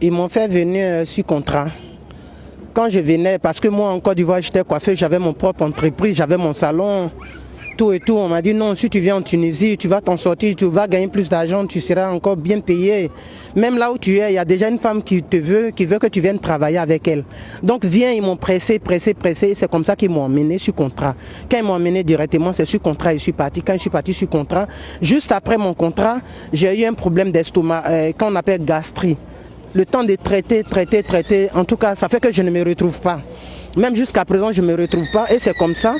Ils m'ont fait venir sur contrat. Quand je venais, parce que moi en Côte d'Ivoire, j'étais coiffeur, j'avais mon propre entreprise, j'avais mon salon, tout et tout. On m'a dit non, si tu viens en Tunisie, tu vas t'en sortir, tu vas gagner plus d'argent, tu seras encore bien payé. Même là où tu es, il y a déjà une femme qui veut que tu viennes travailler avec elle. Donc viens, ils m'ont pressé. C'est comme ça qu'ils m'ont emmené sur contrat. Quand ils m'ont emmené directement, c'est sur contrat, je suis parti. Quand je suis parti sur contrat, juste après mon contrat, j'ai eu un problème d'estomac, qu'on appelle gastrie. Le temps de traiter, en tout cas, ça fait que je ne me retrouve pas. Même jusqu'à présent, je ne me retrouve pas et c'est comme ça.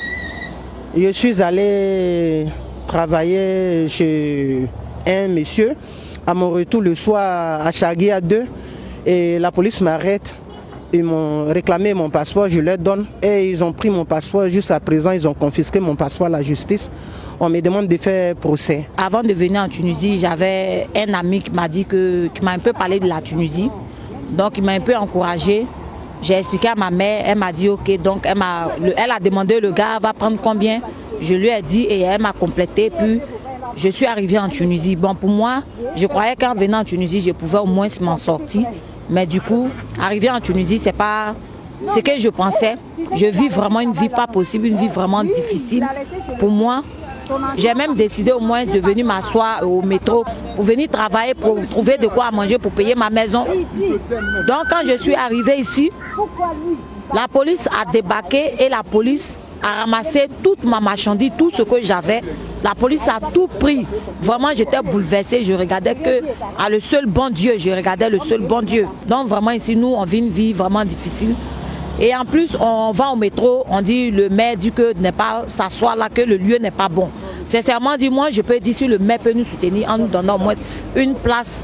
Je suis allé travailler chez un monsieur. À mon retour le soir à Chaguia 2 et la police m'arrête. Ils m'ont réclamé mon passeport, je leur donne et ils ont pris mon passeport. Jusqu'à présent, ils ont confisqué mon passeport à la justice. On me demande de faire procès. Avant de venir en Tunisie, j'avais un ami qui m'a dit qui m'a un peu parlé de la Tunisie. Donc il m'a un peu encouragé. J'ai expliqué à ma mère, elle m'a dit ok. Donc elle a demandé le gars va prendre combien. Je lui ai dit et elle m'a complété. Puis je suis arrivée en Tunisie. Bon pour moi, je croyais qu'en venant en Tunisie, je pouvais au moins m'en sortir. Mais du coup, arriver en Tunisie, c'est pas ce que je pensais. Je vis vraiment une vie pas possible, une vie vraiment difficile pour moi. J'ai même décidé au moins de venir m'asseoir au métro pour venir travailler, pour trouver de quoi manger, pour payer ma maison. Donc quand je suis arrivée ici, la police a débarqué et la police a ramassé toute ma marchandise, tout ce que j'avais. La police a tout pris. Vraiment, j'étais bouleversée. Je regardais que à le seul bon Dieu. Je regardais le seul bon Dieu. Donc vraiment ici, nous, on vit une vie vraiment difficile. Et en plus, on va au métro, on dit, le maire dit que n'est pas s'asseoir là, que le lieu n'est pas bon. Sincèrement, dis-moi, je peux dire si le maire peut nous soutenir en nous donnant au moins une place.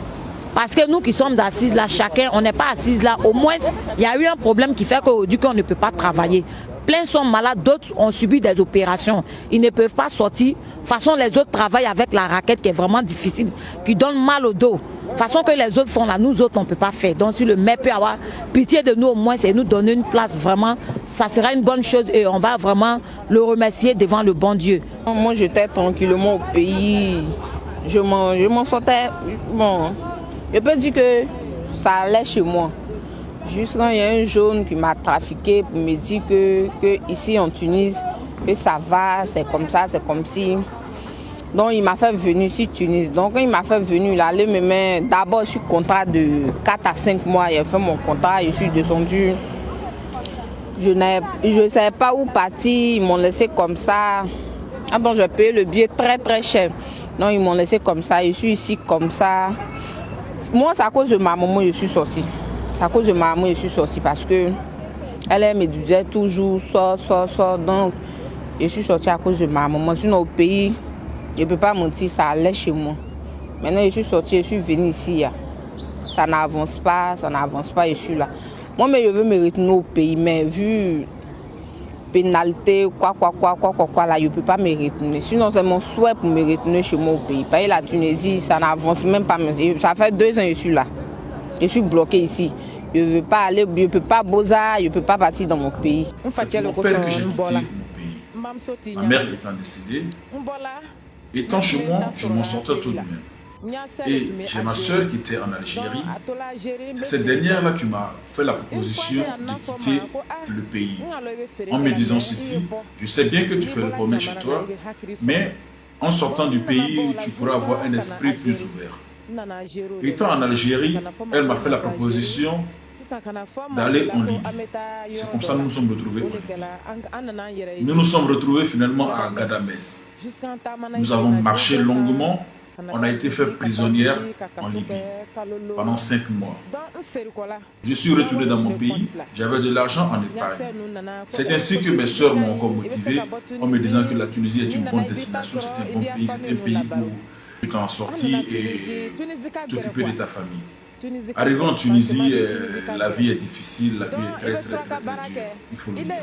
Parce que nous qui sommes assises là, chacun, on n'est pas assises là. Au moins, il y a eu un problème qui fait qu'aujourd'hui, qu'on ne peut pas travailler. Plein sont malades, d'autres ont subi des opérations. Ils ne peuvent pas sortir. De toute façon, les autres travaillent avec la raquette qui est vraiment difficile, qui donne mal au dos. De toute façon que les autres font là, nous autres, on ne peut pas faire. Donc si le maire peut avoir pitié de nous au moins, c'est nous donner une place, vraiment, ça sera une bonne chose et on va vraiment le remercier devant le bon Dieu. Moi, j'étais tranquillement au pays. Je m'en sortais. Bon, je peux dire que ça allait chez moi. Juste quand il y a un jaune qui m'a trafiqué pour me dire que ici en Tunisie, que ça va, c'est comme ça, c'est comme si. Donc il m'a fait venir sur Tunis. Donc quand il m'a fait venir, il allait me mettre d'abord sur contrat de 4 à 5 mois. Il a fait mon contrat, je suis descendu. Je ne savais pas où partir, ils m'ont laissé comme ça. Ah bon, j'ai payé le billet très cher. Donc ils m'ont laissé comme ça, je suis ici comme ça. Moi, c'est à cause de ma maman que je suis sortie. C'est à cause de ma maman que je suis sortie parce que elle me disait toujours sors. Donc je suis sortie à cause de ma maman. Sinon au pays, je ne peux pas mentir, ça allait chez moi. Maintenant je suis sortie, je suis venue ici. Ça n'avance pas, je suis là. Moi, mais je veux me retourner au pays, mais vu pénalité, quoi, là, je ne peux pas me retourner. Sinon, c'est mon souhait pour me retourner chez moi au pays. Parce que la Tunisie, ça n'avance même pas. Ça fait 2 ans que je suis là. Je suis bloquée ici. Je ne veux pas aller, je ne peux pas je ne peux pas partir dans mon pays. C'est mon père que j'ai quitté mon pays. Ma mère étant décédée, étant chez moi, je m'en sortais tout de même. Et j'ai ma soeur qui était en Algérie. C'est cette dernière-là qui m'a fait la proposition de quitter le pays. En me disant ceci, je sais bien que tu fais le premier chez toi, mais en sortant du pays, tu pourras avoir un esprit plus ouvert. Étant en Algérie, elle m'a fait la proposition d'aller en Libye. C'est comme ça que nous nous sommes retrouvés en Libye. Nous nous sommes retrouvés finalement à Gadamès. Nous avons marché longuement. On a été fait prisonnière en Libye pendant 5 mois. Je suis retourné dans mon pays, j'avais de l'argent en épargne. C'est ainsi que mes soeurs m'ont encore motivé en me disant que la Tunisie est une bonne destination, c'est un bon pays, c'est un pays où tu t'en sortir et t'occuper de ta famille. Arrivé en Tunisie, la vie est difficile, la vie est très dure, il faut le dire.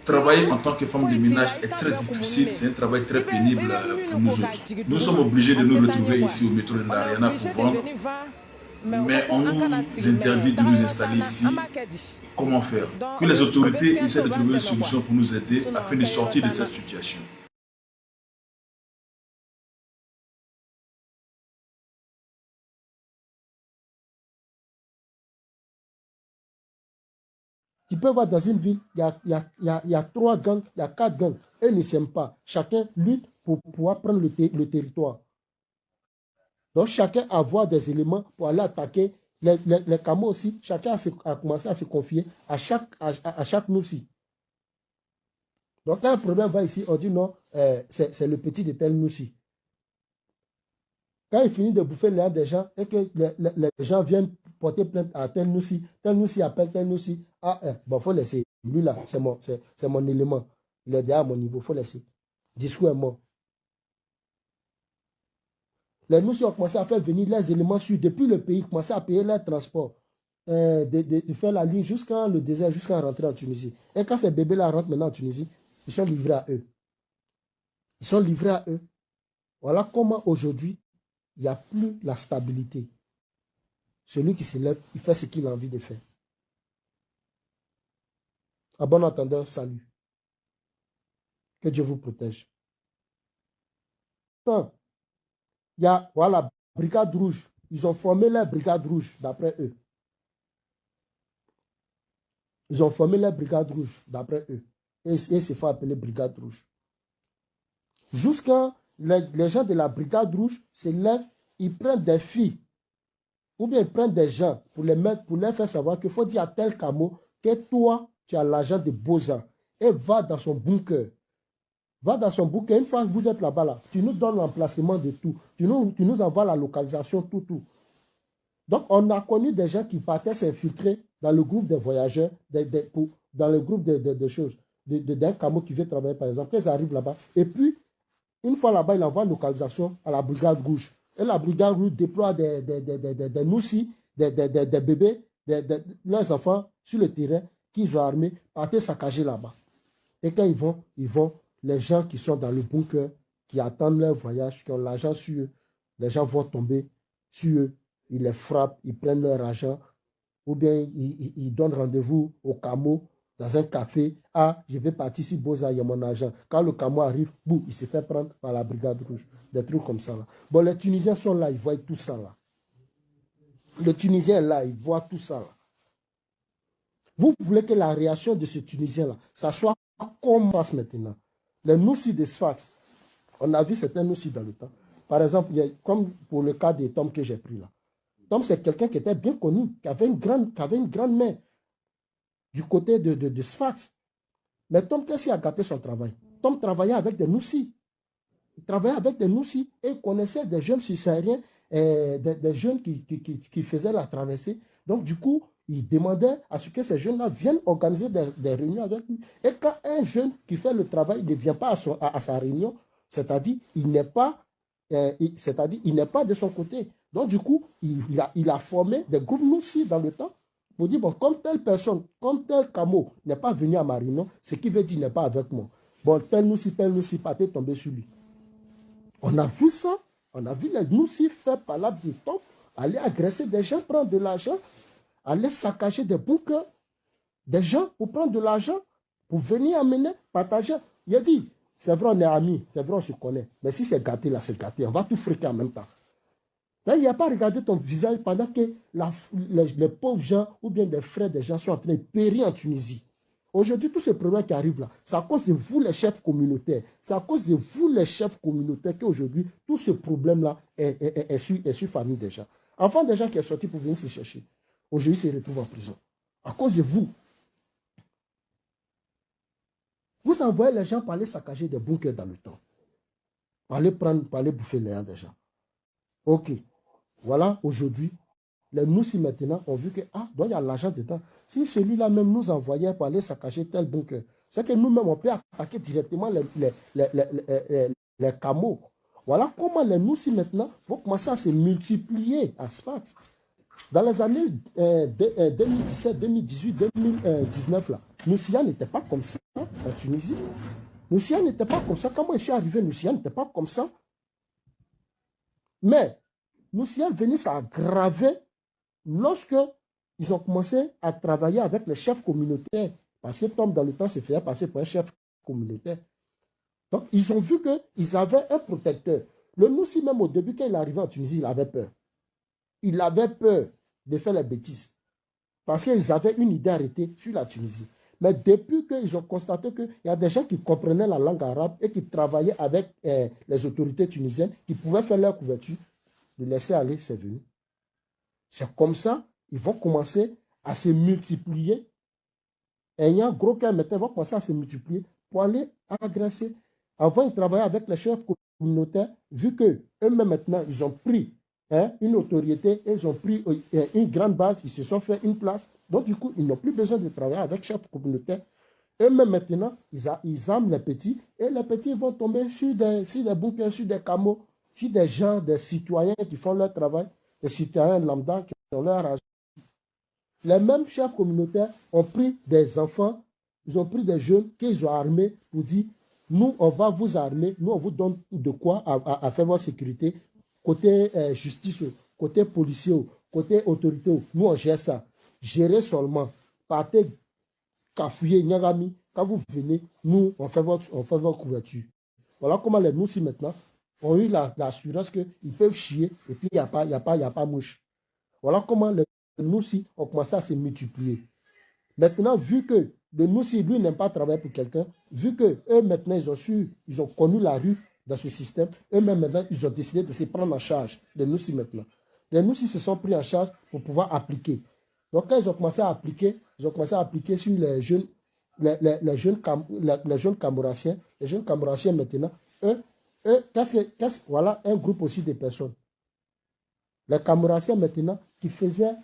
Travailler en tant que femme de ménage est très difficile, c'est un travail très pénible pour nous autres. Nous sommes obligés de nous retrouver ici au métro de l'Ariana pour vendre, mais on nous interdit de nous installer ici. Comment faire? Que les autorités essaient de trouver une solution pour nous aider afin de sortir de cette situation. Tu peux voir dans une ville, il y a 3 gangs, il y a 4 gangs. Eux ne s'aiment pas. Chacun lutte pour pouvoir prendre le territoire. Donc, chacun a avoir des éléments pour aller attaquer. Les Camos aussi, chacun a commencé à se confier à chaque Noussi. Donc, quand un problème va ici, on dit non, c'est le petit de tel Noussi. Quand il finit de bouffer l'air des gens et que les gens viennent porter plainte à tel Noussi appelle tel Noussi. Ah, bon, il faut laisser. Lui là, c'est mon élément. Il est déjà à mon niveau, il faut laisser. Discours est mort. Les Noussi ont commencé à faire venir les éléments sûrs depuis le pays, commencé à payer leur transport, de faire la ligne jusqu'à le désert, jusqu'à rentrer en Tunisie. Et quand ces bébés-là rentrent maintenant en Tunisie, ils sont livrés à eux. Ils sont livrés à eux. Voilà comment aujourd'hui, il n'y a plus la stabilité. Celui qui se lève, il fait ce qu'il a envie de faire. À bon entendeur, salut. Que Dieu vous protège. Il y a, voilà, Brigade Rouge. Ils ont formé la Brigade Rouge, d'après eux. Ils ont formé la Brigade Rouge, d'après eux. Et ils se font appeler Brigade Rouge. Jusqu'à les gens de la Brigade Rouge se lèvent, ils prennent des filles, ou bien ils prennent des gens pour les mettre, pour leur faire savoir qu'il faut dire à tel Camo que toi, tu as l'agent de Boza. Et va dans son bunker. Va dans son bunker. Une fois que vous êtes là-bas, là, tu nous donnes l'emplacement de tout. Tu nous envoies la localisation, tout. Donc, on a connu des gens qui partaient s'infiltrer dans le groupe des voyageurs, dans le groupe de choses, d'un Camo qui veut travailler, par exemple. Ils arrivent là-bas. Et puis, une fois là-bas, il envoie une localisation à la Brigade Rouge. Et la Brigade Rouge déploie des Noussi, des bébés, leurs enfants sur le terrain qu'ils ont armés, partent saccager là-bas. Et quand ils vont, les gens qui sont dans le bunker, qui attendent leur voyage, qui ont l'argent sur eux, les gens vont tomber sur eux, ils les frappent, ils prennent leur argent, ou bien ils donnent rendez-vous au Camo, dans un café. Ah, je vais partir sur Boza, il y a mon argent. Quand le Camo arrive, boum, il se fait prendre par la Brigade Rouge. Des trucs comme ça là. Bon, les Tunisiens sont là, ils voient tout ça là. Le Tunisien est là, il voit tout ça là. Vous voulez que la réaction de ce Tunisien là, ça soit comme maintenant. Les Noussi de Sfax, on a vu certains Noussi dans le temps. Par exemple, comme pour le cas des Tom que j'ai pris là. Tom, c'est quelqu'un qui était bien connu, qui avait une grande main du côté de Sfax. Mais Tom, qu'est-ce qui a gâté son travail? Tom travaillait avec des Noussi. Il travaillait avec des Noussi et il connaissait des jeunes subsahariens, des jeunes qui faisaient la traversée. Donc, du coup, il demandait à ce que ces jeunes-là viennent organiser des réunions avec lui. Et quand un jeune qui fait le travail ne vient pas à sa réunion, c'est-à-dire il n'est pas de son côté. Donc, du coup, il a formé des groupes Noussi dans le temps pour dire, bon, comme telle personne, comme tel Camo n'est pas venu à ma réunion, ce qui veut dire qu'il n'est pas avec moi. Bon, tel Noussi, pas tomber sur lui. On a vu ça. On a vu les Noussi faire par là du temps, aller agresser des gens, prendre de l'argent, aller saccager des bunkers, des gens pour prendre de l'argent, pour venir amener, partager. Il a dit, c'est vrai, on est amis, c'est vrai, on se connaît. Mais si c'est gâté, là, c'est gâté. On va tout friquer en même temps. Là, il n'y a pas regardé ton visage pendant que les pauvres gens ou bien des frères des gens sont en train de périr en Tunisie. Aujourd'hui, tous ces problèmes qui arrivent là, c'est à cause de vous, les chefs communautaires. C'est à cause de vous, les chefs communautaires, qu'aujourd'hui, tout ce problème-là est sur famille des gens. Enfant des gens qui sont sortis pour venir se chercher. Aujourd'hui, ils se retrouvent en prison. À cause de vous. Vous envoyez les gens pour aller saccager des bunkers dans le temps. Pour aller bouffer les gens des gens. Ok. Voilà, aujourd'hui, les Noussi maintenant ont vu que, donc il y a l'argent dedans. Si celui-là même nous envoyait pour aller saccager tel bunker, c'est que nous-mêmes, on peut attaquer directement les Camos. Voilà comment les Noussi maintenant vont commencer à se multiplier à Sfax. Dans les années 2017, 2018, 2019, là, Noussia n'était pas comme ça en Tunisie. Noussia n'était pas comme ça. Comment je suis arrivé, Noussia n'était pas comme ça. Mais Noussia venait s'aggraver lorsque ils ont commencé à travailler avec les chefs communautaires. Parce que Tom, dans le temps, se faisait passer pour un chef communautaire. Donc, ils ont vu qu'ils avaient un protecteur. Le Noussi, même au début, quand il est arrivé en Tunisie, il avait peur. Il avait peur de faire les bêtises. parce qu'ils avaient une idée arrêtée sur la Tunisie. Mais depuis qu'ils ont constaté qu'il y a des gens qui comprenaient la langue arabe et qui travaillaient avec les autorités tunisiennes, qui pouvaient faire leur couverture, de laisser aller, c'est venu. C'est comme ça, ils vont commencer à se multiplier. Et il y a un gros cas maintenant, ils vont commencer à se multiplier pour aller agresser. Avant, ils travaillaient avec les chefs communautaires, vu qu'eux-mêmes maintenant, ils ont pris une autorité, ils ont pris une grande base, ils se sont fait une place. Donc, du coup, ils n'ont plus besoin de travailler avec les chefs communautaires. Eux-mêmes maintenant, ils arment les petits, et les petits vont tomber sur des bunkers, sur des camos, sur des gens, des citoyens qui font leur travail, des citoyens lambda qui ont leur argent. Les mêmes chefs communautaires ont pris des enfants, ils ont pris des jeunes qu'ils ont armés pour dire, nous, on va vous armer, nous, on vous donne de quoi à faire votre sécurité. Côté justice, côté policier, côté autorité, nous, on gère ça. Gérez seulement. Partez, cafouiller, nyagami. Quand vous venez, nous, on fait votre couverture. Voilà comment les Noussi maintenant ont eu l'assurance qu'ils peuvent chier et puis il n'y a pas mouche. Voilà comment les Noussi ont commencé à se multiplier. Maintenant, vu que le Noussi, lui, n'aime pas travailler pour quelqu'un, vu qu'eux, maintenant, ils ont connu la rue dans ce système, eux-mêmes, maintenant, ils ont décidé de se prendre en charge, les Noussi maintenant. Les Noussi se sont pris en charge pour pouvoir appliquer. Donc, quand ils ont commencé à appliquer, sur les jeunes, les jeunes Camourassiens. Les jeunes Camourassiens, maintenant, voilà un groupe aussi de personnes. Les Camourassiens, maintenant, qui faisaient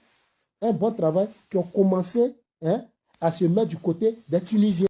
un bon travail, qui ont commencé à se mettre du côté des Tunisiens.